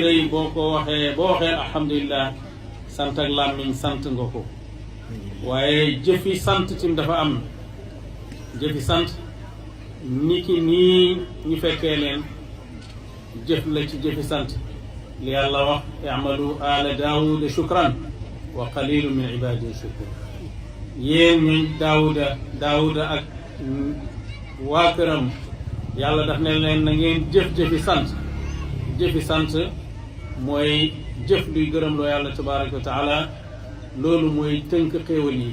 rëy boo waxee alhamdulilah sant ak làmmiñ sant nga ko waaye jëfi sant tim dafa am jëfi sant niki nii ñu fekkee leen jëf la ci jëfi sant li yàlla wax i'malu ala daawuda shukran wa qalilu min ibadihi shakur yéen ñooñ daawuda ak waa këram yàlla daf ne leen na ngeen jëf-jëfi sant mooy jëf luy gërëm loo yàlla tabaraka wa taala loolu mooy tënk xéewal yi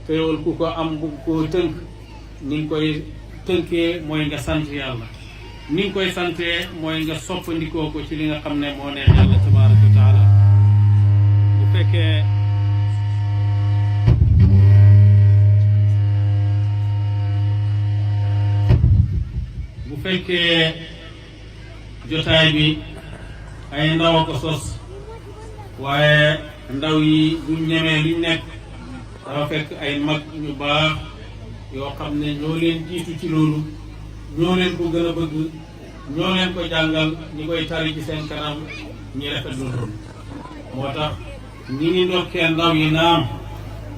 xéewal ku ko am bu koo tënk ni nga koy tënkee mooy nga sant yàlla ni nga koy santee mooy nga soppandikoo ko ci li nga xam ne moo neex yàlla tabaraka wa taala bu fekkee jotaay bi ay ndaw a ko sos waaye ndaw yi duñ ñemee luñ nekk dafa fekk ay mag ñu baax yoo xam ne ñoo leen jiitu ci loolu ñoo leen ko gën a bëgg ñoo leen ko jàngal ñi koy tari ci seen kanam ñi rafet loolu moo tax ñi ngi ndokkeel ndaw yi naam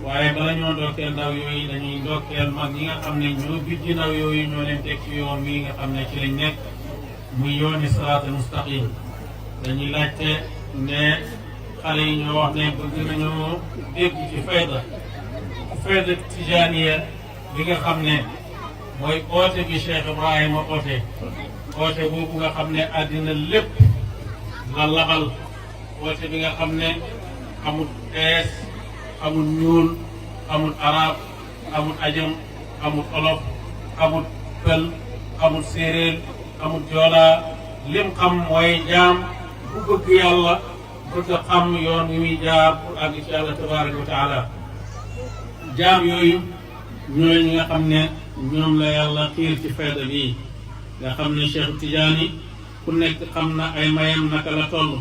waaye bala ñoo ndokkeel ndaw yooyu dañuy ndokkeel mag ñi nga xam ne ñoo bijji ndaw yooyu ñoo leen teg ci yoon wi nga xam ne ci lañ nekk muy yooni siraatal mustaqim dañuy laajte ne xale yi ñoo wax ne bëgg nañoo dégg ci fayda tijaaniya bi nga xam ne mooy oote bi Cheikh Ibrahima oote boobu nga xam ne àddina lépp la laxal oote bi nga xam ne amul xees amul ñuul amul arab amul ajam amul olof amul pël amul séeréer amul joolaa lim xam mooy jaam bu bëgg yàlla bëgg a xam yoon wi muy jaar pour àgg ci yàlla tabaraka wa taala jaam yooyu ñooy ñi nga xam ne ñoom la yàlla xiir ci fayda bii nga xam ne Cheikh Tidiane ku nekk xam na ay mayam naka la toll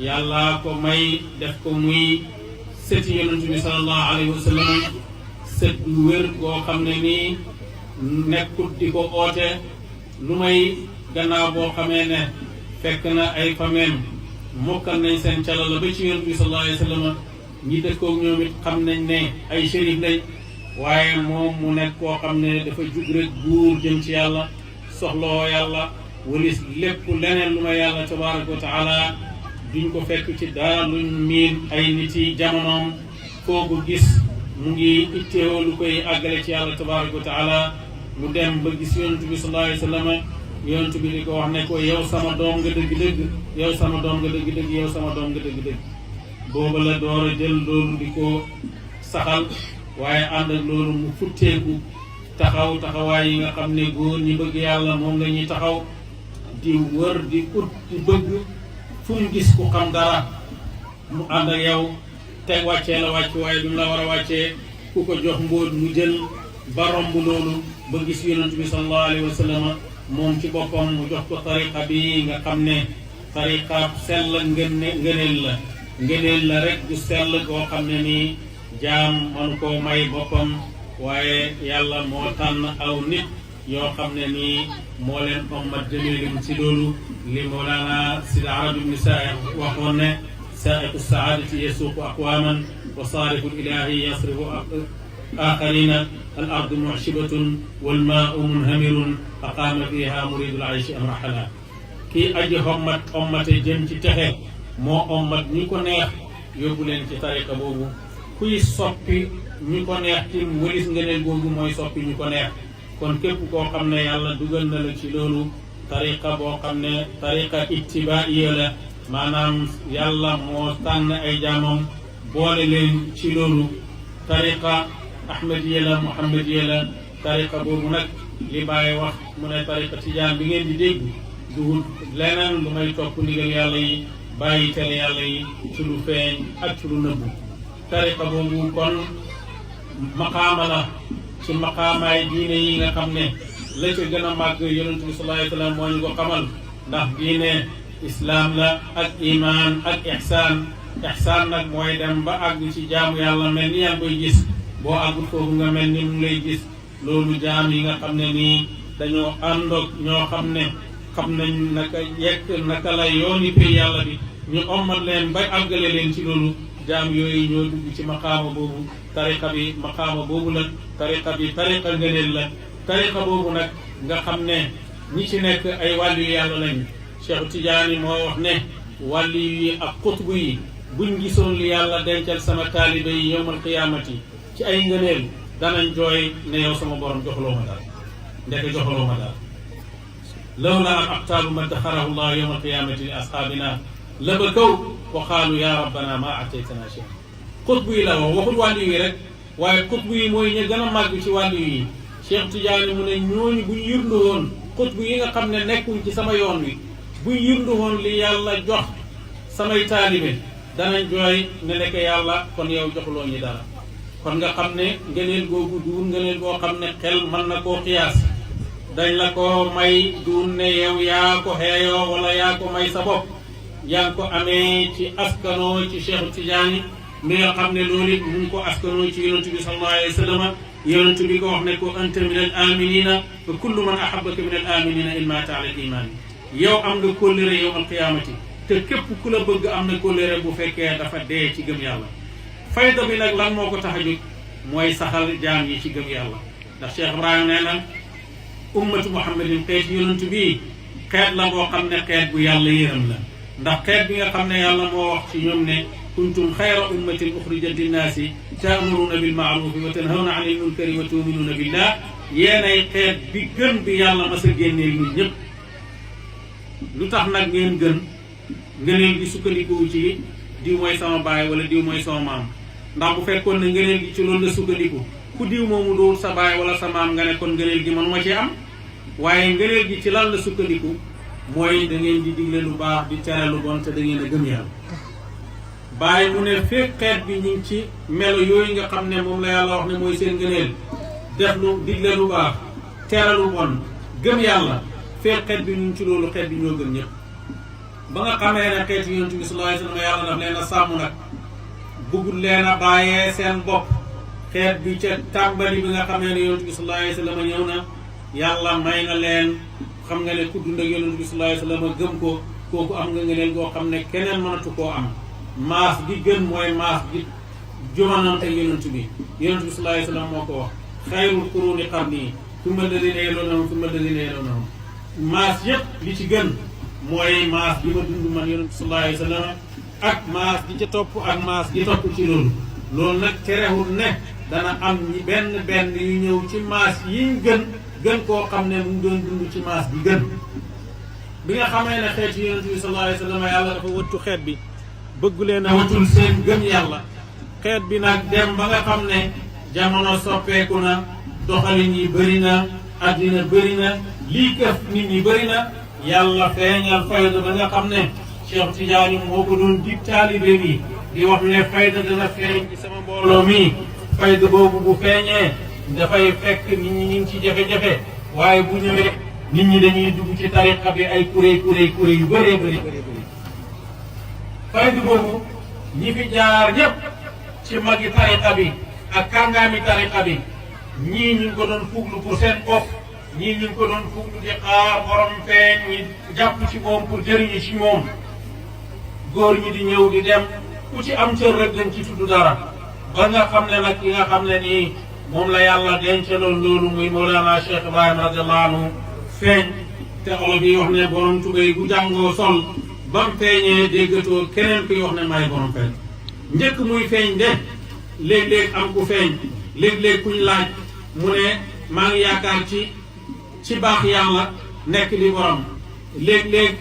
yàlla ko may def ko muy sëti yonent bi sallallahu alayhi wa sallam sët lu wér goo xam ne nii nekkut di ko oote lu may gannaaw boo xamee ne fekk na ay fameem mokkal nañ seen calala ba ci yonent bi sallallahu alayhi wa sallam ñi dëkkoog ñoom it xam nañ ne ay shérif lañ waaye moom mu nekk koo xam ne dafa jug rek buur jëm ci yàlla soxloo yàlla walis lépp leneen lu ma yàlla tabaraka wa taala duñ ko fekk ci dara luñ miin ay nit yi jamonoom kooku gis mu ngi itteewoo lu koy àggale ci yàlla tabaraka wa taala mu dem ba gis yonent bi sallallahu alayhi wa sallam yonent bi di ko wax ne ko yow sama doom nga dëgg-dëgg yow sama doom nga dëgg-dëgg yow sama doom nga dëgg-dëgg booba la door a jël loolu di ko saxal waaye ànd ak loolu mu futteeku taxawaay yi nga xam ne góor ñi bëgg yàlla moom la ñuy taxaw di wër di ut di bëgg fu mu gis ku xam dara mu ànd ak yow teg wàccee la wàcc waaye du mu la war a wàccee ku ko jox mbóot mu jël ba romb loolu ba gis yonent bi sallallahu alayhi wa sallam moom ci boppam mu jox ko tariqa bi nga xam ne tariqa sell ngëneel la rek du sell koo xam ne nii jaam manu koo may boppam waaye yàlla moo tànn aw nit yoo xam ne nii moo leen ommat jëmeelim ci loolu li Mawlana Sidi Arab ibn Saïd waxoon ne saa'iqu saadati yasuuqu aqwaman wa saarifu ilahi yasrifu aaxarina al ardu mu'shibatun wal maa'u munhamirun aqaama fiha muridul ayshi am rahala kii aji ommate jëm ci texe moo ommat ñi ko neex yóbbu leen ci tariqa boobu kuy soppi ñi ko neex ci wëlis ngëneel googu mooy soppi ñi ko neex kon képp koo xam ne yàlla dugal na la ci loolu tariqa boo xam ne tariqa ittibaiya la maanaam yàlla moo tànn ay jaamam boole leen ci loolu tariqa ahmadiya la muhammadiya la tariqa boobu nag li Baay wax mu ne tariqa tijaan bi ngeen di dégg du leneen lu may topp ndigal yàlla yi bàyyi tere yàlla yi ci lu feeñ ak ci lu nëbbu tariqa boobu kon maqaama la ci maqaamaay diine yi nga xam ne la ca gën a màgg yonent bi sallallahu alayhi wa sallam moo ñu ko xamal ndax diine islaam la ak iman ak ihsaan nag mooy dem ba àgg ci jaamu yàlla mel ni yaa ngi koy gis boo àggut foofu nga mel ni mu lay gis loolu jaam yi nga xam ne nii dañoo àndoog ñoo xam ne xam nañ naka yekk naka la yooni pay yàlla bi ñu ommat leen bay àggale leen ci loolu jaam yooyu ñoo dugg ci maqaama boobu tariqa bi maqaama boobu la tariqa bi tariqa ngëneel la tariqa boobu nag nga xam ne ñi ci nekk ay wàllu yu yàlla lañ Cheikh Tidiane moo wax ne wàllu yi ak xutbu yi buñ gisoon li yàlla dencal sama taalibe yi yowmal qiyaamati ci ay ngëneel danañ jooy ne yow sama borom joxloo ma daal ndeke joxloo ma daal lawla an aqtaabu ma daxarahu llah yowmal qiyaamati li asxaabina la ba kaw wa qaalu ya rabbana ma ataytana shay xutbu yi la wax waxul wàllu yi rek waaye xutbu yi mooy ñu gën a màgg ci wàllu yi Cheikh Tidiane mu ne ñooñu buñ yërndu woon xutbu yi nga xam ne nekkuñ ci sama yoon wi buñ yërndu woon li yàlla jox samay taalibe danañ jooy ne nekk yàlla kon yow joxuloo ñi dara kon nga xam ne ngëneel googu duun ngëneel goo xam ne xel mën na koo xiyaas dañ la ko may duun ne yow yaa ko xeeyoo wala yaa ko may sa bopp yaa ngi ko amee ci askanoo ci Cheikh Tidiane mi nga xam ne loolu it mu ngi ko askanoo ci yonent bi sallallahu alayhi wa sallam yonent bi ko wax ne ko anta min al aminina fa kullu man ahabbaka min al aminina in maata ala al iman yow am nga kóllëre yow al qiyaamati te képp ku la bëgg am na kóllëre bu fekkee dafa dee ci gëm yàlla fayda bi nag lan moo ko tax a jóg mooy saxal jaam yi ci gëm yàlla ndax Cheikh Ibrahima nee na ummatu muhammadin xeet yonent bii xeet la boo xam ne xeet bu yàlla yërëm la ndax xeet bi nga xam ne yàlla moo wax ci ñoom ne kuntum xayra ummatin uxrijat linnaasi taamuruuna bilmaarufi wa tanhawna anil munkari wa tuminuuna billah yéenay xeet bi gën bi yàlla mas a génneel ñun ñëpp lu tax nag ngeen gën ngëneel gi sukkandiku ci diw mooy sama baay wala diw mooy sama maam ndax bu fekkoon ne ngëneel gi ci loolu la sukkandiku ku diw moomu dowul sa baay wala sa maam nga ne kon ngëneel gi mënuma ci am waaye ngëneel gi ci lan la sukkandiku mooy da ngeen di digle lu baax di tere lu bon te da ngeen a gëm yàlla bàyyi mu ne fekk xeet bi ñu ngi ci melo yooyu nga xam ne moom la yàlla wax ne mooy seen ngëneel def lu digle lu baax tere lu bon gëm yàlla fekk xeet bi ñu ngi ci loolu xeet bi ñoo gën ñëpp ba nga xamee ne xeetu yonent bi sallallahu alayhi wa sallam yàlla daf leen a sàmm nag bëggul leen a bàyyee seen bopp xeet bi ca tàmbali bi nga xamee ne yonent bi sallallahu alayhi wa sallam ñëw na yàlla may na leen xam nga ne ku dund ak yonent bi sallallahu alayhi wa sallam gëm ko kooku am nga ngëneel goo xam ne keneen mënatu koo am maas gi gën mooy maas gi jumanante yonent bi yonent bi sallallahu alayhi wa sallam moo ko wax xayrul quruni qarni summa alladina yalunahum summa alladina yalunahum maas yëpp li ci gën mooy maas gi ma dund man yonent bi sallallahu alayhi wa sallam ak maas gi ca topp ak maas gi topp ci loolu loolu nag terewul ne dana am ñi benn yu ñëw ci maas yiñ gën koo xam ne mu ngi doon dund ci maas bi gën bi nga xamee ne xeet yonent bi sallallahu alayhi wa sallam yàlla dafa wëttu xeet bi bëggu leen a watul seen gëm yàlla xeet bi nag dem ba nga xam ne jamono soppeeku na doxalin yi bëri na addina bëri na lii këf nit ñi bëri na yàlla feeñal fayda ba nga xam ne Cheikh Tidiane moo ko doon dig taalibe bi di wax ne fayda dana feeñ ci sama mbooloo mi fayda boobu bu feeñee dafay fekk nit ñi ñu ngi ci jafe-jafe waaye bu ñëwee nit ñi dañuy dugg ci tariqa bi ay kuréel yu bëree bëri fayda boobu ñi fi jaar ñëpp ci magi tariqa bi ak kàngaami tariqa bi ñii ñu ngi ko doon fuglu pour seen bopp ñii ñu ngi ko doon fuglu di xaar borom feeñ ñi jàpp ci moom pour jëriñu ci moom góor ñi di ñëw di dem ku ci am cër rek dañ ci tudd dara ba nga xam ne nag ki nga xam ne nii moom la yàlla dencaloon loolu muy Mawlana Cheikh Ibrahima radiallahu anhu feeñ te olof yi wax ne borom tubéy bu jàngoo sol ba mu feeñee déggatoo keneen kuy wax ne maay borom feeñ njëkk muy feeñ de léeg-léeg am ku feeñ léeg-léeg kuñ laaj mu ne maa ngi yaakaar ci baax yàlla nekk di borom léeg-léeg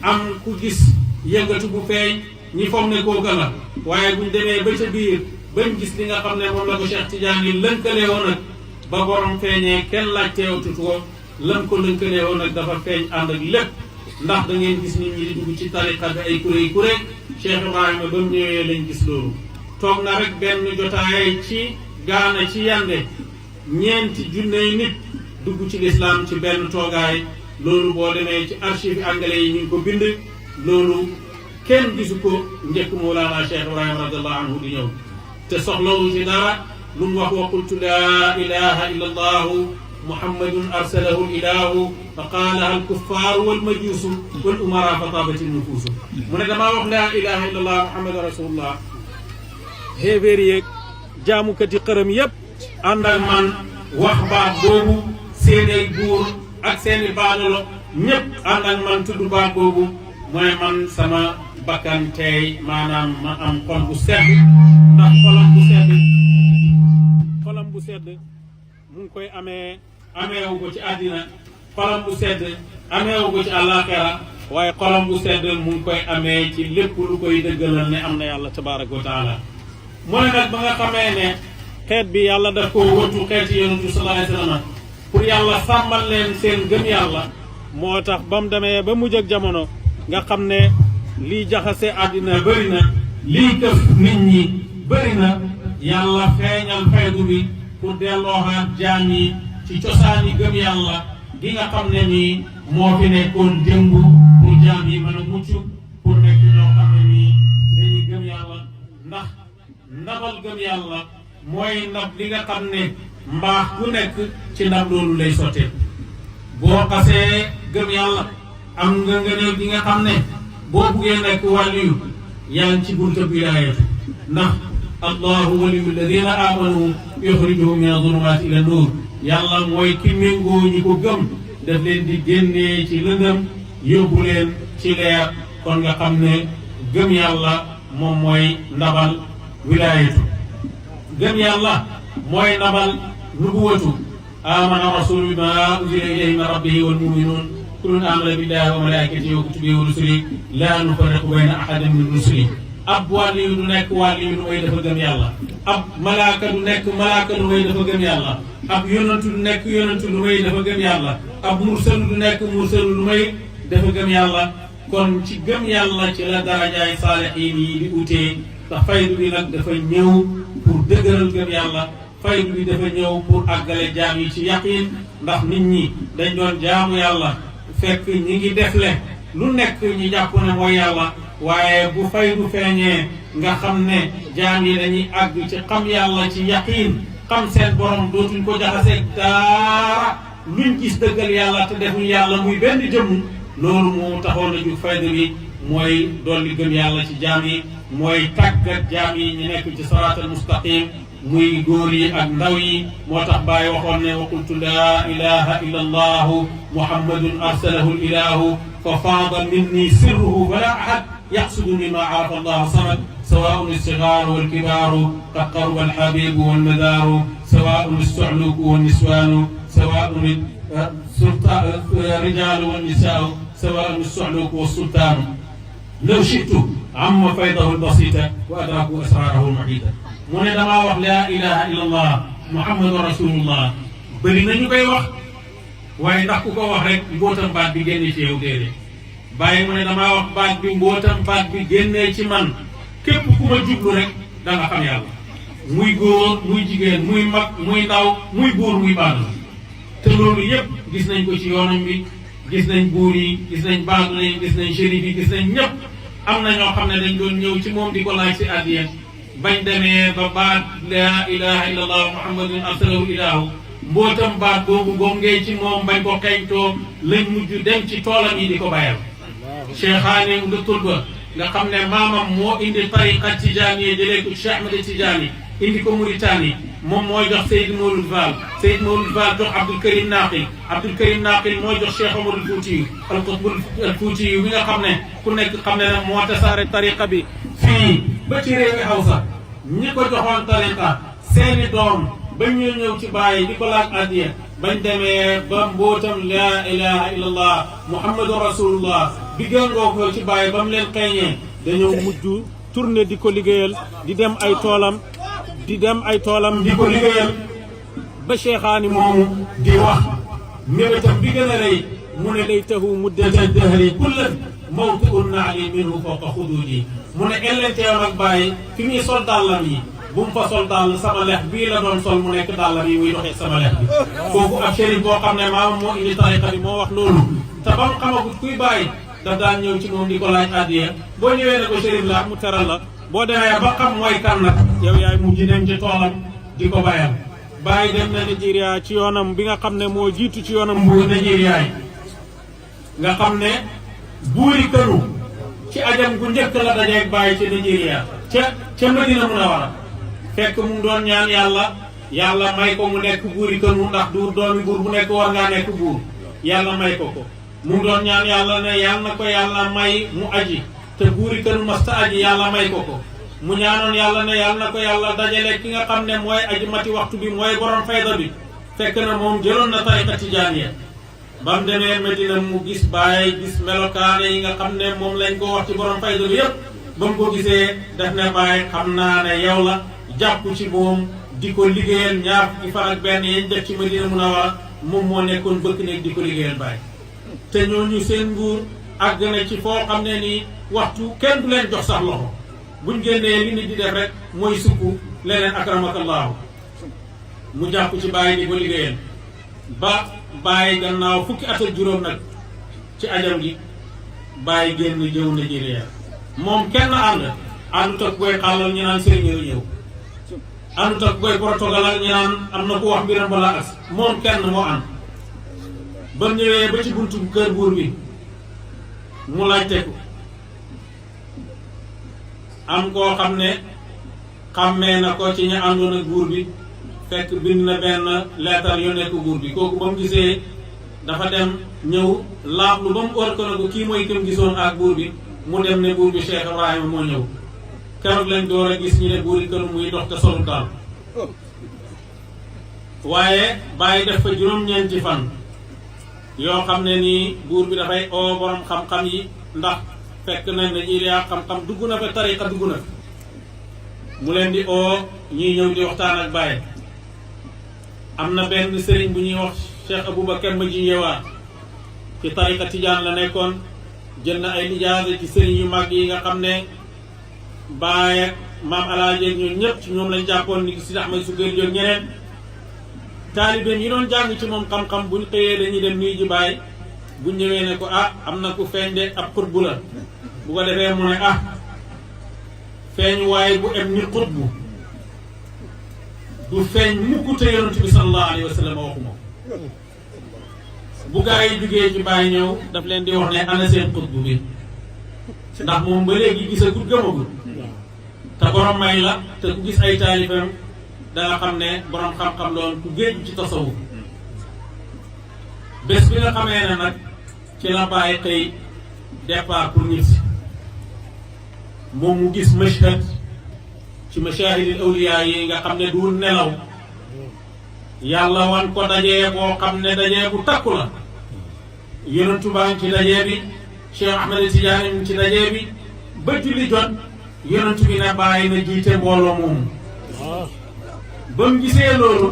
am ku gis yëngatu bu feeñ ñi foog ne kooka la waaye buñ demee ba ca biir bañ gis li nga xam ne moom la ko Cheikh Tidiane yi lënkalee woon nag ba borom feeñee kenn laajteewatut ko lan ko lënkalee woon nag dafa feeñ ànd ak lépp ndax da ngeen gis nit ñi di dugg ci tariqa bi ay kuréel Cheikh Ibrahima ba mu ñëwee lañ gis loolu toog na rek benn jotaay ci gaana ci yande ñeenti junney nit dugg ci lislaam ci benn toogaay loolu boo demee ci archive anglais yi ñu ngi ko bind loolu kenn gisu ko njëkk Mawlana Cheikh Ibrahima radiallahu anhu di ñëw te soxlawu ci dara lu mu wax wa qultu laa ilaha illa allahu muhammadun arsalahu ilahu fa qaalaha alkuffaaru walmajuusu wal umara fa taabati nufuusu mu ne damaa wax laa ilaha illa allah muhammadu rasulullah xéeféer yeeg jaamukati xërëm yépp ànd ak man wax baat boobu seeni buur ak seeni baadolo ñépp ànd ak man tudd baat boobu mooy man sama bakkan tey maanaam ma am xol bu sedd ndax xolam bu sedd mu ngi koy ameewu ko ci àddina xolam bu sedd ameewu ko ci àllaaxira waaye xolam bu sedd mu ngi koy amee ci lépp lu koy dëggalal ne am na yàlla tabaaraka wa taala mu ne nag ba nga xamee ne xeet bi yàlla daf ko wëtu xeeti yonentu sallallahu alayhi wa sallam pour yàlla sàmmal leen seen gëm yàlla moo tax ba mu demee ba mujj ak jamono nga xam ne lii jaxase àddina bëri na lii këf nit ñi bëri na yàlla feeñal faydu bi pour dellooxaat jaam yi ci cosaani gëm yàlla gi nga xam ne nii moo fi nekkoon démb pour jaam yi mën a mucc pour nekk ñoo xam ne nii dañuy gëm yàlla ndax ndabal gëm yàlla mooy ndab li nga xam ne mbaax ku nekk ci ndab loolu lay sottee boo xasee gëm yàlla am nga ngëneel gi nga xam ne boo buggee nekk wàlliyu yaa ngi ci bunta wilaayatu ndax allahu waliyu alladina amanu yuxrijuhum min azulumaati ila nuur yàlla mooy ki méngoo ñi ko gëm daf leen di génnee ci lëndëm yóbbu leen ci leer kon nga xam ne gëm yàlla moom mooy ndabal wilaayatu gëm yàlla mooy ndabal nubuwatu amana rasulu bima unzila ilayhi min rabbihi wal muminuun kullun amana billahi wa malaikatihi wa kutubihi wa rusulihi la nufarriqu bayna ahadin min rusulihi ab wàlliyu du nekk wàlliyu lu may dafa gëm yàlla ab malaaka du nekk malaaka lu may dafa gëm yàlla ab yonantu du nekk yonantu lu may dafa gëm yàlla ab mursalu du nekk mursalu lu may dafa gëm yàlla kon ci gëm yàlla ci la darajaay saalihiin yi di utee te faydu bi nag dafa ñëw pour dëgëral gëm yàlla faydu bi dafa ñëw pour àggale jaam yi ci yaqiin ndax nit ñi dañ doon jaamu yàlla fekk ñi ngi defle lu nekk ñi jàpp ne mooy yàlla waaye bu faydu feeñee nga xam ne jaam yi dañuy àgg ci xam yàlla ci yaqiin xam seen borom dootuñ ko jaxaseeg dara luñ gis dëggal yàlla te defuñ yàlla muy benn jëmm loolu moo taxoon na ju faydu bi mooy dolli gëm yàlla ci jaam yi mooy tàggat jaam yi ñu nekk ci siraatal mustaqim muy góor yi ak ndaw yi moo tax Baay waxoon ne wa qultu laa ilaha illa allahu muhammadun arsalahu l ilahu fa faada minni sirruhu fala ahad yaxsuduni ma arafa allah samad sawaun alsigaaru walkibaaru qad qaruba alxabibu walmadaaru sawaun alsucluku walniswaanu sawaun الرجال والنساء سواء السعلوك والسلطان لو شئت عم فيضه البسيطة وأدركوا أسراره المحيطة mu ne damaa wax laa ilaha illa allah muhammadu rasulullah bëri nañu koy wax waaye ndax ku ko wax rek mbootam baat bi génnee ci yow déedéet bàyyi mu ne damaa wax baat bi mbootam baat bi génnee ci man képp ku ma jublu rek da nga xam yàlla muy góor muy jigéen muy mag muy ndaw muy buur muy baadul te loolu yépp gis nañ ko ci yoonam bi gis nañ buur yi gis nañ baadul yi gis nañ shérif yi gis nañ ñëpp am na ñoo xam ne dañ doon ñëw ci moom di ko laaj si addiya bañ demee ba baat laa ilaha illa allah muhammadun arsalahu ilahu mbootam baat boobu gongee ci moom bañ ko xeeñtoo lañ mujj dem ci toolam yi di ko bayal cheikhaani nga tulba nga xam ne maamam moo indi tariqa tijaani jëlee ko Cheikh Ahmed Tijaani indi ko Mauritanie moom mooy jox Seyd Mawlud Fall Seyd Mawlud Fall jox Abdul Karim Naqil Abdul Karim Naqil mooy jox Cheikh Omar al Fouti al Qutb al Fouti bi nga xam ne ku nekk xam ne nag moo tasaare tariqa bi fii ba ci réewi Hawsa ñi ko joxoon tariqa seeni doom ba ñu ñëw ci bàyyi di ko laaj addiya bañ demee ba mbootam laa ilaha illa allah muhammadu rasulullah bi gëngoo ko ci bàyyi ba mu leen xeeñee dañoo mujj tourné di ko liggéeyal di dem ay toolam di ko liggéeyal ba cheikhaani moomu di wax mébétam bi gën a rëy mu ne lay tahu muddata dahri kullan mawtiun naali minhu fawqa xuduudi mu ne ellenteew nag bàyyi fi muy sol dàllam yi bu mu fa sol dàll sama lex bii la doon sol mu nekk dàllam yi muy doxee sama lex bi kooku ab chérif boo xam ne maam moo indi tariqa bi moo wax loolu te ba mu xamagut kuy bàyyi daf daan ñëw ci moom di ko laaj addiya boo ñëwee ne ko chérif la mu teral la boo demee ba xam mooy kan nag yow yaay mujj dem ci toolam di ko bayal Baye dem na Nigeria ci yoonam bi nga xam ne moo jiitu ci yoonam buur Nigeria yi nga xam ne buuri kënu ci ajam gu njëkk la dajeeg Baye ci Nigeria ca Madina Munawara fekk mu doon ñaan yàlla may ko mu nekk buuri kënu ndax du doomi buur bu nekk war ngaa nekk buur yàlla may ko mu doon ñaan yàlla ne yàlla na ko yàlla may mu aji te buuri kënu masta aji yàlla may ko mu ñaanoon yàlla ne yàlla na ko yàlla dajale ki nga xam ne mooy aji mati waxtu bi mooy borom fayda bi fekk na moom jëloon na tariqa tijaaniya ba mu demee Medina mu gis Baye gis melokaane yi nga xam ne moom lañ ko wax ci borom fayda bi yépp ba mu ko gisee def ne Baye xam naa ne yow la jàpp ci moom di ko liggéeyal ñaar fukki fan ak benn yañ def ci Madina Munawara moom moo nekkoon bëkk nekk di ko liggéeyal Baye te ñooñu seen nguur àgg na ci foo xam ne nii waxtu kenn du leen jox sax loxo buñ génnee li nit di def rek mooy sukku leneen akramakallahu mu jàpp ci Baye di ko liggéeyal ba Baye gannaaw fukki at ak juróom nag ci ajam gi Baye génn jëw Nigeria moom kenn àndut ak koy xàllal ñu naan sëriñ ñëw àndut ak koy protogalal ñu naan am na ku wax mbiram balaa as moom kenn moo ànd ba mu ñëwee ba ci buntu kër buur bi mu laajte ko am koo xam ne xàmmee na ko ci ña àndoon ak buur bi fekk bind na benn leetar yónnee ko buur bi kooku ba mu gisee dafa dem ñëw laablu ba mu óor ko ne ko kii mooy këm gisoon ak buur bi mu dem ne buur bi Cheikh Ibrahima moo ñëw keroog lañ door a gis ñu ne buuri kënu muy dox te solu daal waaye Baye def fa juróom-ñeenti fan yoo xam ne nii buur bi dafay oo borom xam-xam yi ndax fekk na Nigeria xam-xam dugg na fa tariqa dugg na mu leen di oo ñuy ñëw di waxtaan ak Baye am na benn sëriñ bu ñuy wax Cheikh Aboubacar Maji Yewa ci tariqa Tijaan la nekkoon jël na ay lijaasa ci sëriñ yu mag yi nga xam ne Baye ak maam Alaaji ñoom ñëpp ci ñoom lañ jàppoon ni si Ahmad Sukayri Jóob ñeneen taalibeem yi doon jàng ci moom xam-xam buñ xëyee dañuy dem nuyu ji Baye bu ñëwee ne ko am na ku feeñ de ab xutbu la bu ko defee mu ne feeñ waaye bu em ni xutbu du feeñ mukk te yonent bi sallallahu alayhi wa sallam waxuma bu gaa yi jugee ci Baye ñëw daf leen di wax ne ana seen xutbu bi ndax moom ba léegi gisagul gëmagul te borom may la te ku gis ay taalifam danga xam ne borom xam-xam loon ku géej ci tasawuf bés bi nga xamee ne nag ci la Baye xëy départ pour ñib si moom mu gis mashhad ci mashahidil awliya yi nga xam ne du nelaw yàlla wan ko dajee boo xam ne dajee bu takku la yonentu baa ngi ci dajee bi Cheikh Ahmed Tidiane ngi ci dajee bi ba julli jot yonentu bi ne Baye na jiite mbooloo moomu ba mu gisee loolu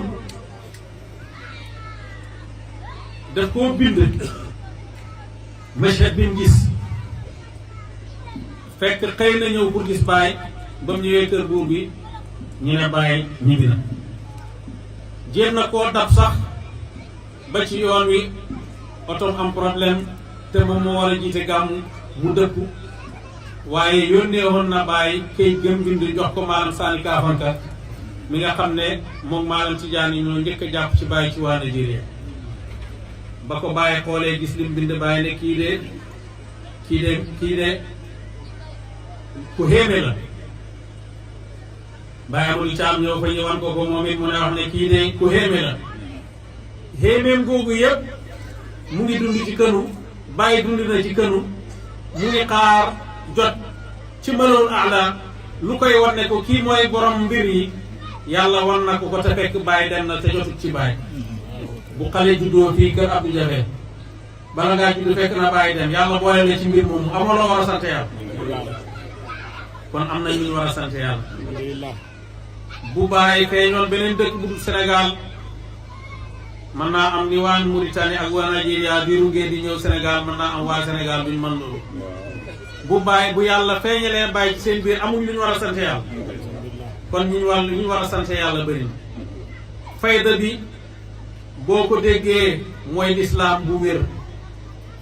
daf koo bind mashhad bi mu gis fekk xëy na ñëw pour gis Baye ba mu ñëwee kër buur bi ñu ne Baye ñibbi na jéem na koo dab sax ba ci yoon wi otom am problème te moom moo war a jiite gàmmu mu dëpp waaye yónnee woon na Baye këy gëm bind jox ko maalam Sani Kaafanka mi nga xam ne moom maalam Tijaan yi ñoo njëkk a jàpp ci Baye ci waa Nigeria ba ko Baye xoolee gis lim bind Baye ne kii de ku xéeme la Baye amul caam ñëw fa ñëwan ko moom it mu ne wax ne kii de ku xéeme la xéemeem googu yëpp mu ngi dund ci kënu Baye dund na ci kënu mu ngi xaar jot ci mënoon ala lu koy wan ne ko kii mooy borom mbir yi yàlla wan na ko te fekk Baye dem na te jotut ci Baye bu xale juddoo fii kër Abdou Jafe bala ngaa judd fekk na Baye dem yàlla boole la ci mbir moomu amoo loo war a sant yàlla kon am na ñu war a sant yàlla bu Baye feeñoon beneen dëkk bu dul Sénégal mën naa am ni waa Mauritanie ak waa Nigeria biiru ngeen di ñëw Sénégal mën naa am waa Sénégal duñ mën loolu bu Baye bu yàlla feeñalee Baye ci seen biir amuñ lu ñu war a sant yàlla kon ñu war a sant yàlla bëri fayda bi boo ko déggee mooy lislaam bu wér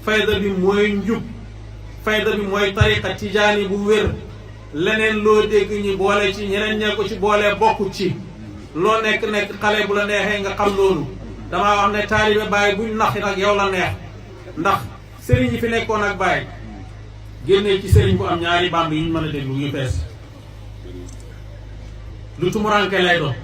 fayda bi mooy njub fayda bi mooy tariqa tijaani bu wér leneen loo dégg ñi boole ci ñeneen ñee ko ci boole bokku ci loo nekk xale bu la neexee nga xam loolu damaa wax ne taalibe Baay buñ nax nag yow la neex ndax sëriñ yi fi nekkoon ak Baay génnee ci sëriñ bu am ñaari band yi ñu mën a déglu yu fees lu tumuranke lay doon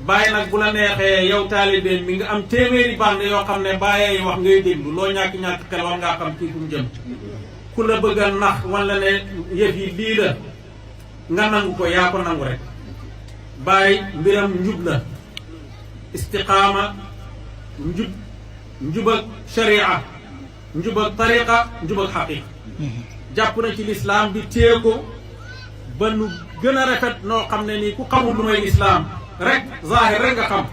Baay nag bu la neexee yow taalibe mi nga am téeméeri band yoo xam ne Baay wax ngay déglu loo ñàkk-ñàkk xel war ngaa xam kii fu mu jëm ku la bëgg a nax wala ne yëf yi lii la nga nangu ko yaa ko nangu rek Baay mbiram njub la istiqaama njub ak sharia njub ak tariqa njub ak xaqiqa jàpp na ci lislaam bi téye ko ba nu gën a rafet noo xam ne nii ku xamul lu may lislaam rek zahir rek nga xam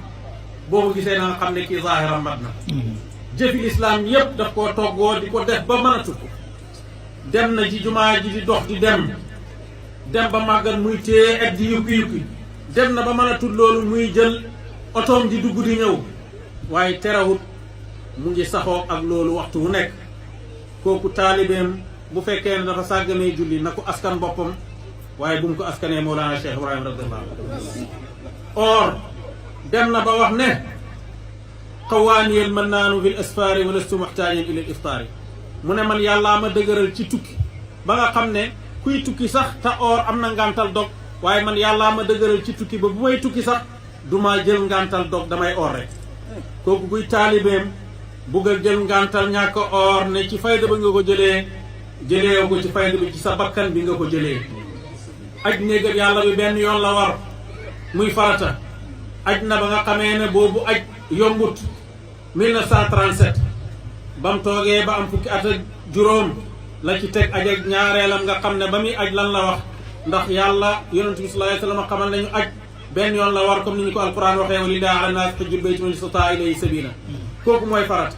boo ko gisee na nga xam ne kii zahiram mat na jëfi lislaam yépp daf koo toggoo di ko def ba mën a tukk dem na ci jumaa ji di dox di dem ba màggat muy téye et di yukki dem na ba mën a tudd loolu muy jël otoom di dugg di ñëw waaye terewut mu ngi saxoo ak loolu waxtu wu nekk kooku taalibeem bu fekkee ne dafa sàgganee julli na ko askan boppam waaye bu mu ko askanee Mawlana Cheikh Ibrahima radiyallahu anhu or dem na ba wax ne qawaaniyal mannaanu fil asfaari wa lastu muxtaajan ila iftaari mu ne man yàllaa ma dëgëral ci tukki ba nga xam ne kuy tukki sax te or am na ngantal dog waaye man yàllaa ma dëgëral ci tukki ba bu may tukki sax du ma jël ngantal dog damay or rek kooku kuy taalibeem bugg a jël ngantal ñàkk or ne ci fayda ba nga ko jëlee ko ci fayda bi ci sa bakkan bi nga ko jëlee aj néegal yàlla bi benn yoon la war muy farata aj na ba nga xamee ne boobu aj yombut 1937 ba mu toogee ba am fukki at ak juróom la ci teg aj ak ñaareelam nga xam ne ba muy aj lan la wax ndax yàlla yonent bi sallallahu alayhi wa sallam xamal nañu aj benn yoon la war comme ni ñu ko alquran waxee wa lillahi ala naas hajjul bayti man istataa ilayhi sabila kooku mooy farata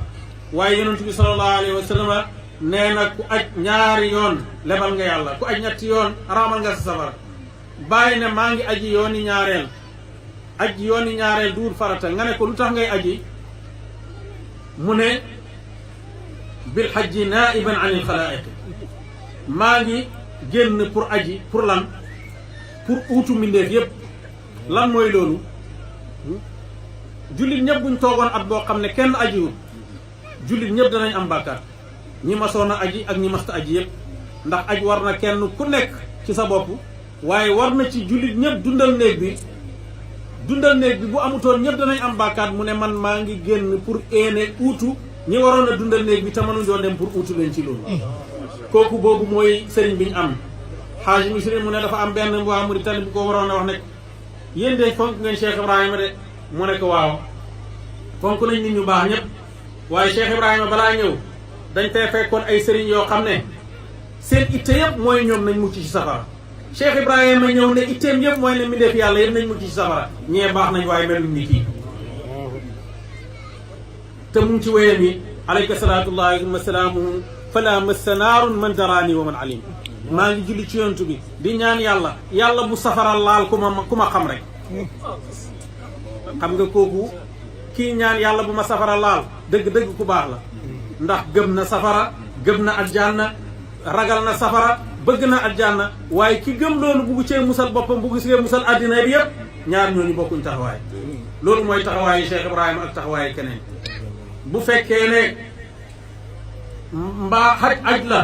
waaye yonent bi sallallahu alayhi wa sallam nee na ku aj ñaari yoon lebal nga yàlla ku aj ñetti yoon araamal nga sa safara bàyyi ne maa ngi aji yooni ñaareel aji yooni ñaareel duur farata nga ne ko lu tax ngay aji mu ne bil hajji naiban anil xalaiq maa ngi génn pour aji pour lan pour uutu mbindeef yépp lan mooy loolu jullit ñëpp buñ toogoon at boo xam ne kenn ajiwul jullit ñëpp danañ am bàkkaar ñi masoon a aji ak ñi masta aji yëpp ndax aj war na kenn ku nekk ci sa bopp waaye war na ci jullit ñëpp dundal néeg bi bu amutoon ñëpp danañ am bàkkaar mu ne man maa ngi génn pour éene uutu ñi waroon a dundal néeg bi te mënuñ doon dem pour uutu leen ci loolu kooku boobu mooy sëriñ bi ñu am xaaj muslim mu ne dafa am benn waa Mauritanie bu ko waroon a wax ne yéen de fonk ngeen Cheikh Ibrahima de mu ne ko waaw fonk nañ nit ñu baax ñëpp waaye Cheikh Ibrahima balaa ñëw dañ fee fekkoon ay sëriñ yoo xam ne seen itte yëpp mooy ñoom nañ mucc ci safara Cheikh Ibrahima ñëw ne itteem yëpp mooy ne mi def yàlla yëpp nañ mucc ci safara ñee baax nañ waaye mel ni kii te mu ngi ci wéyam yi alayka salaatullahi wa salaamuhu fala massa naarun man daraani wa man alim maa ngi julli ci yontu bi di ñaan yàlla bu safara laal ku ma xam rek xam nga kooku kii ñaan yàlla bu ma safara laal dëgg-dëgg ku baax la ndax gëm na safara gëm na aljanna ragal na safara bëgg na aljanna waaye ki gëm loolu bugg cee musal boppam bugg cee musal addina bi yëpp ñaar ñooñu bokkuñ taxawaay loolu mooy taxawaayu Cheikh Ibrahima ak taxawaayu keneen bu fekkee ne mbaa xaj aj la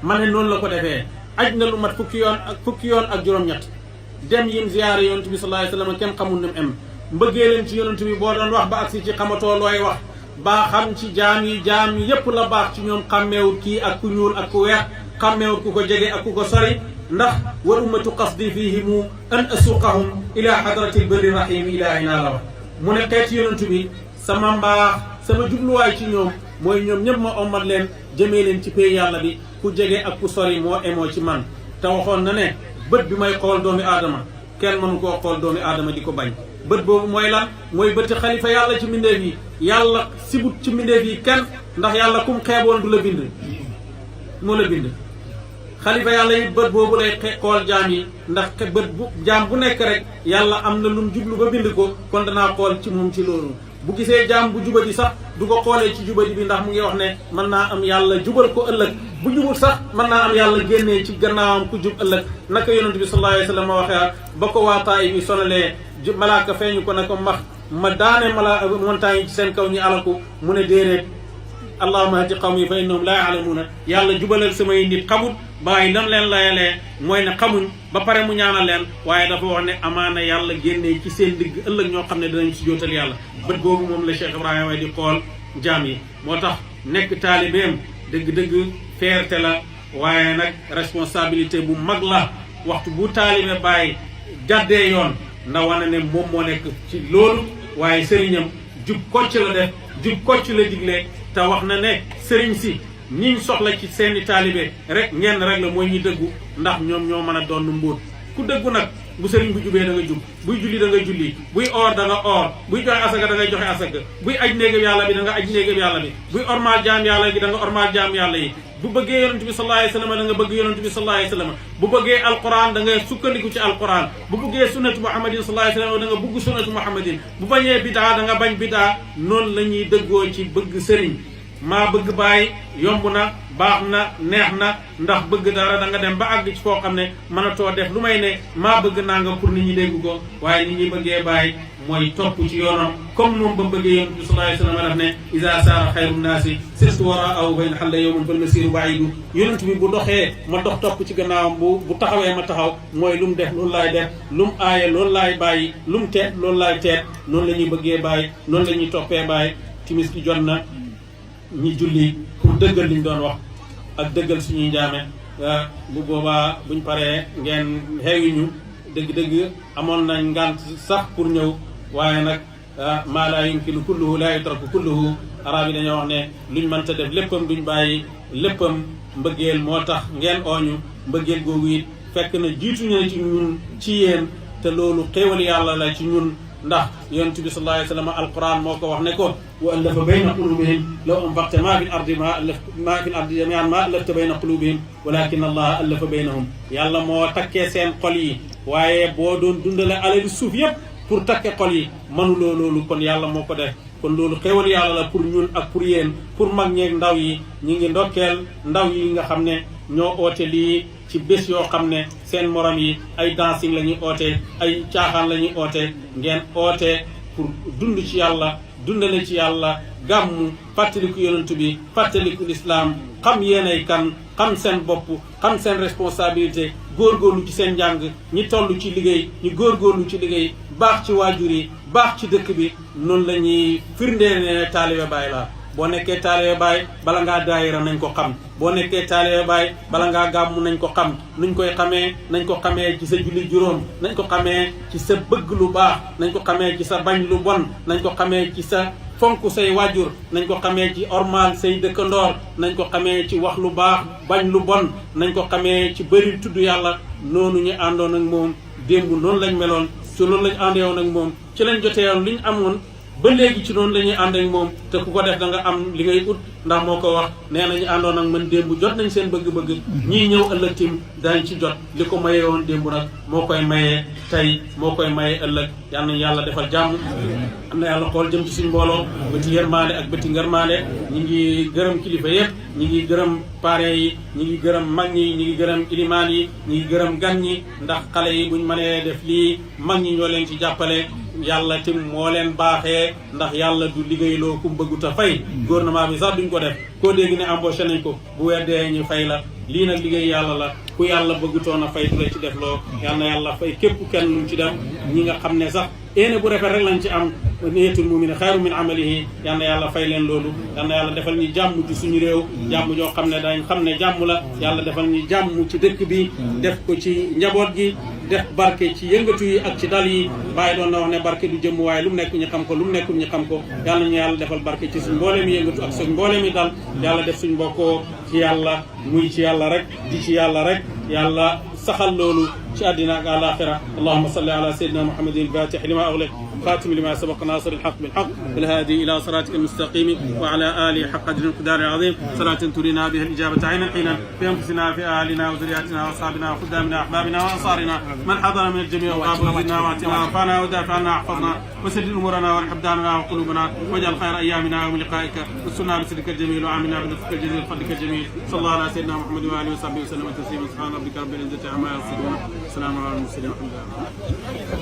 ma ne noonu la ko defee aj na lu mat fukki yoon ak juróom-ñett dem yim ziyaare yonent bi sallallahu alayhi wa sallam kenn xamul ni mu am mbëggee leen ci yonent bi boo doon wax ba agsi ci xamatoo looy wax baa xam ci jaam yi yépp la baax ci ñoom xàmmeewut kii ak ku ñuul ak ku weex xàmmeewut ku ko jege ak ku ko sori ndax wa ummatu qasdi fihimu an asuqahum ila hadratil barri rahim ilahina la wax mu ne xeeti yonent bi sama mbaax sama jubluwaay ci ñoom mooy ñoom ñëpp ma ommat leen jëmee leen ci pay yàlla bi ku jege ak ku sori moo emoo ci man te waxoon na ne bët bi may xool doomi aadama kenn mënu koo xool doomi aadama di ko bañ bët boobu mooy lan mooy bëti xalifa yàlla ci mbindeef yi yàlla sibut ci mbindeef yi kenn ndax yàlla kum xeeboon du la bind moo la bind xalifa yàlla yi bët boobu lay xool jaam yi ndax bët bu jaam bu nekk rek yàlla am na lum jublu ba bind ko kon danaa xool ci moom ci loolu bu gisee jaam bu jubadi sax du ko xoolee ci jubadi bi ndax mu ngi wax ne mën naa am yàlla jubal ko ëllëg bu jubul sax mën naa am yàlla génnee ci gannaawam ku jub ëllëg naka yonent bi sallallahu alayhi wa sallam waxee ba ko waa Taayif bi sonalee malaaka feeñu ko ne ko ma daane montagne yi ci seen kaw ñi alaku mu ne déedéet allahumma hadi qawmi fa innahum laa yaalamuuna yàlla jubalal samay nit xamut bàyyi lam leen layalee mooy ne xamuñ ba pare mu ñaanal leen waaye dafa wax ne amaana yàlla génnee ci seen digg ëllëg ñoo xam ne danañ si jootal yàlla bët boobu moom la Cheikh Ibrahima di xool jaam yi moo tax nekk taalibeem dëgg-dëgg fierté la waaye nag responsabilité bu mag la waxtu bu taalibe bàyyi jàddee yoon na wane ne moom moo nekk ci loolu waaye sëriñam jub kocc la def jub kocc la digle te wax na ne sëriñ si ñiñ soxla ci seeni taalibe rek ñenn rek la mooy ñi dëggu ndax ñoom ñoo mën a doon mbóot ku dëggu nag bu sëriñ bu jubee da nga jub buy julli da nga julli buy oor da nga oor buy joxe asaka da ngay joxe asaka buy aj néegam yàlla bi da nga aj néegam yàlla bi buy ormaal jaam yàlla gi da nga ormaal jaam yàlla yi bu bëggee yonent bi sallallahu alayhi wasallam da nga bëgg yonent bi sallallahu alayhi wasallam bu bëggee alquran da nga sukkandiku ci alquran bu bëggee sunnatu muhammadin sallallahu alayhi wasallam da nga bëgg sunnatu muhammadin bu bañee bidaa da nga bañ bidaa noonu la ñuy dëggoo ci bëgg sëriñ maa bëgg bàyyi yomb na baax na neex na ndax bëgg dara da nga dem ba àgg ci foo xam ne mënatoo def lu may ne maa bëgg nangam pour nit ñi dégg ko waaye nit ñi bëggee bàyyi mooy topp ci yoonam comme moom ba bëggee yonent bi sallallahu alayhi wasallam daf ne isa saara xayru naasi sirtu waraahu bayna xalla yowman fal masiru baidu yonent bi bu doxee ma dox topp ci gannaawam bu taxawee ma taxaw mooy lu mu def loolu laay def lu mu aaye loolu laay bàyyi lu mu teet loolu laay teet noonu la ñuy bëggee bàyyi noonu la ñuy toppee bàyyi timis gi jot na ñi julli pour dëggal liñ doon wax ak dëggal suñuy njaame bu boobaa buñ paree ngeen xeewi ñu dëgg-dëgg amoon nañ ngant sax pour ñëw waaye nag maa laa yumkinu kulluhu laa yutraku kulluhu arab yi dañoo wax ne luñ mënta def léppam duñ bàyyi léppam mbëggeel moo tax ngeen ooñu mbëggeel googu it fekk na jiituñu ne ci ñun ci yéen te loolu xéewal yàlla la ci ñun ndax yonent bi sallallahu alayhi wa sallam alquran moo ko wax ne ko wa allafa bayna qulubihim law anfaqta ma fi l ardi ma fi l ardi jamian ma allafta bayna qulubihim walakin allah allafa baynahum yàlla moo takkee seen xol yi waaye boo doon dundale alali suuf yépp pour takke xol yi mënuloo loolu kon yàlla moo ko def kon loolu xéwal yàlla la pour ñun ak pour yéen pour mag ñeeg ndaw yi ñi ngi ndokkeel ndaw yi nga xam ne ñoo oote lii ci bés yoo xam ne seen morom yi ay dancing la ñuy oote ay caaxaan la ñuy oote ngeen oote pour dund ci yàlla dundale ci yàlla gàmmu fàttaliku yonent bi fàttaliku lislaam xam yéenay kan xam seen bopp xam seen responsabilité góorgóorlu ci seen njàng ñi toll ci liggéey ñi góorgóorlu ci liggéey baax ci waajur yi baax ci dëkk bi noonu la ñuy firndee ne taalibe Baay la boo nekkee taalibe Baay bala ngaa daayira nañ ko xam boo nekkee taalibe Baay bala ngaa gàmmu nañ ko xam nuñ koy xamee nañ ko xamee ci sa julli juróom nañ ko xamee ci sa bëgg lu baax nañ ko xamee ci sa bañ lu bon nañ ko xamee ci sa fonk say waajur nañ ko xamee ci ormal say dëkkandoor nañ ko xamee ci wax lu baax bañ lu bon nañ ko xamee ci bëri tudd yàlla noonu ñu àndoon ak moom démb noonu lañ meloon ci loolu lañ àndeewoon ak moom ci lañ joteewoon li ñu amoon ba léegi ci noonu la ñuy ànd ak moom te ku ko def da nga am li ngay ut ndax moo ko wax nee nañu àndoon ak man démb jot nañ seen bëgg-bëgg ñii ñëw ëllëg tim dañ ci jot li ko mayee woon démb nag moo koy mayee tey moo koy mayee ëllëg yal nañu yàlla defal jàmm am na yàlla xool jëm ci suñu mbooloo bëti yërmaande ak bëti ngërmaande ñi ngi gërëm kilifa yëpp ñi ngi gërëm parents yi ñi ngi gërëm mag ñi ñi ngi gërëm ilimaan yi ñi ngi gërëm gan ñi ndax xale yi buñ mënee def lii mag ñi ñoo leen ci jàppale yàlla tim moo leen baaxee ndax yàlla du liggéeyloo ku bëggut a fay gouvernement bi sax duñ ko def koo dégg ne embauché nañ ko bu weer dee ñu fay la lii nag liggéey yàlla la ku yàlla bëggutoon a fay du la ci def loo yal na yàlla fay képp kenn lu mu ci def ñi nga xam ne sax éene bu rafet rek lañ ci am niyatul mu'min xayru min amalihi yal na yàlla fay leen loolu yal na yàlla defal ñu jàmm ci suñu réew jàmm joo xam ne dañ xam ne jàmm la yàlla defal ñu jàmm ci dëkk bi def ko ci njaboot gi def barke ci yëngatu yi ak ci dal yi bàyyi doon na wax ne barke du jëmm waaye lu mu nekk ñu xam ko lu mu nekkul ñu xam ko yàlla ñu yàlla defal barke ci suñ mbooleem yëngatu ak suñ mbooleem yi dal yàlla def suñ mbokkoo ci yàlla muy ci yàlla rek di ci yàlla rek yàlla saxal loolu ci àddina ak àlaxira allahumma salli ala sayyidina muhammadin al-fatih lima ughliq خاتم لما سبق ناصر الحق بالحق والهادي إلى صراطك المستقيم وعلى آله حق قدر القدار العظيم صلاة ترينا بها الإجابة عينا حينا في أنفسنا في أهلنا وذرياتنا وأصحابنا وخدامنا وأحبابنا وأنصارنا من حضر من الجميع وغاب وزدنا واعتنا وارفعنا ودافع عنا واحفظنا وسدد أمورنا وأبداننا وقلوبنا واجعل خير أيامنا يوم لقائك وسنا بسرك الجميل وعاملنا بلطفك الجزيل وفضلك الجميل صلى الله على سيدنا محمد وآله وصحبه وسلم تسليما سبحان ربك رب العزة عما يصفون وسلام على المرسلين والحمد لله